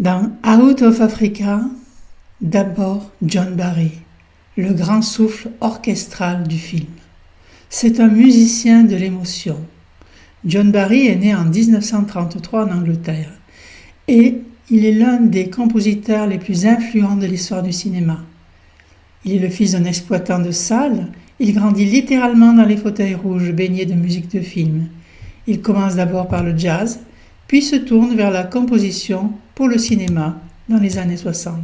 Dans Out of Africa, d'abord John Barry, le grand souffle orchestral du film. C'est un musicien de l'émotion. John Barry est né en 1933 en Angleterre et il est l'un des compositeurs les plus influents de l'histoire du cinéma. Il est le fils d'un exploitant de salles, il grandit littéralement dans les fauteuils rouges baignés de musique de film. Il commence d'abord par le jazz, puis se tourne vers la composition pour le cinéma dans les années 60.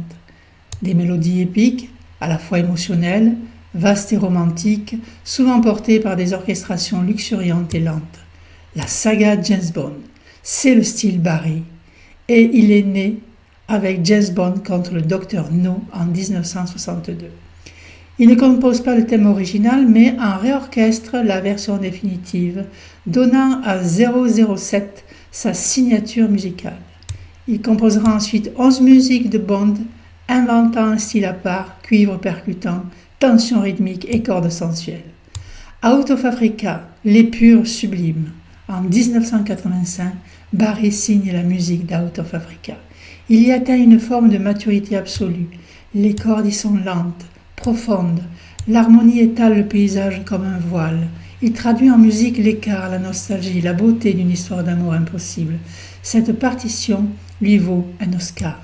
Des mélodies épiques, à la fois émotionnelles, vastes et romantiques, souvent portées par des orchestrations luxuriantes et lentes. La saga James Bond, c'est le style Barry. Et il est né avec James Bond contre le Dr No en 1962. Il ne compose pas le thème original, mais en réorchestre la version définitive, donnant à 007 sa signature musicale. Il composera ensuite 11 musiques de Bond, inventant un style à part, cuivre percutant, tension rythmique et cordes sensuelles. Out of Africa, l'épure sublime. En 1985, Barry signe la musique d'Out of Africa. Il y atteint une forme de maturité absolue. Les cordes y sont lentes, profondes. L'harmonie étale le paysage comme un voile. Il traduit en musique l'écart, la nostalgie, la beauté d'une histoire d'amour impossible. Cette partition lui vaut un Oscar.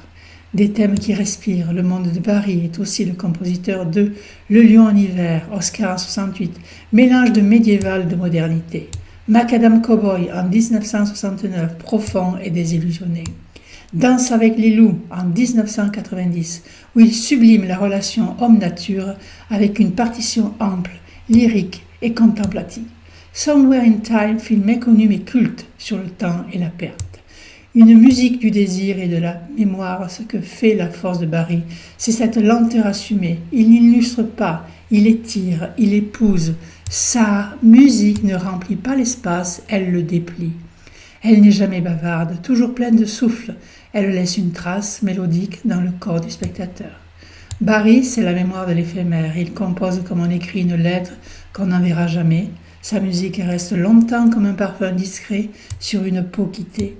Des thèmes qui respirent. Le monde de Barry est aussi le compositeur de Le Lion en hiver, Oscar en 68, mélange de médiéval de modernité. Macadam Cowboy en 1969, profond et désillusionné. Danse avec les loups en 1990, où il sublime la relation homme-nature avec une partition ample, lyrique et contemplative. Somewhere in Time, film méconnu mais culte sur le temps et la perte. Une musique du désir et de la mémoire, ce que fait la force de Barry, c'est cette lenteur assumée. Il n'illustre pas, il étire, il épouse. Sa musique ne remplit pas l'espace, elle le déplie. Elle n'est jamais bavarde, toujours pleine de souffle. Elle laisse une trace mélodique dans le corps du spectateur. Barry, c'est la mémoire de l'éphémère. Il compose comme on écrit une lettre qu'on n'enverra jamais. Sa musique reste longtemps comme un parfum discret sur une peau quittée.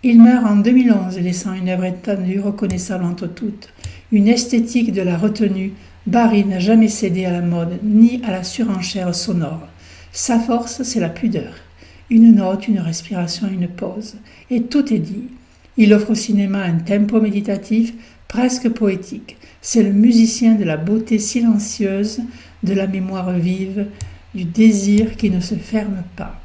Il meurt en 2011, laissant une œuvre étendue, reconnaissable entre toutes. Une esthétique de la retenue. Barry n'a jamais cédé à la mode, ni à la surenchère sonore. Sa force, c'est la pudeur. Une note, une respiration, une pause. Et tout est dit. Il offre au cinéma un tempo méditatif, presque poétique. C'est le musicien de la beauté silencieuse, de la mémoire vive, du désir qui ne se ferme pas.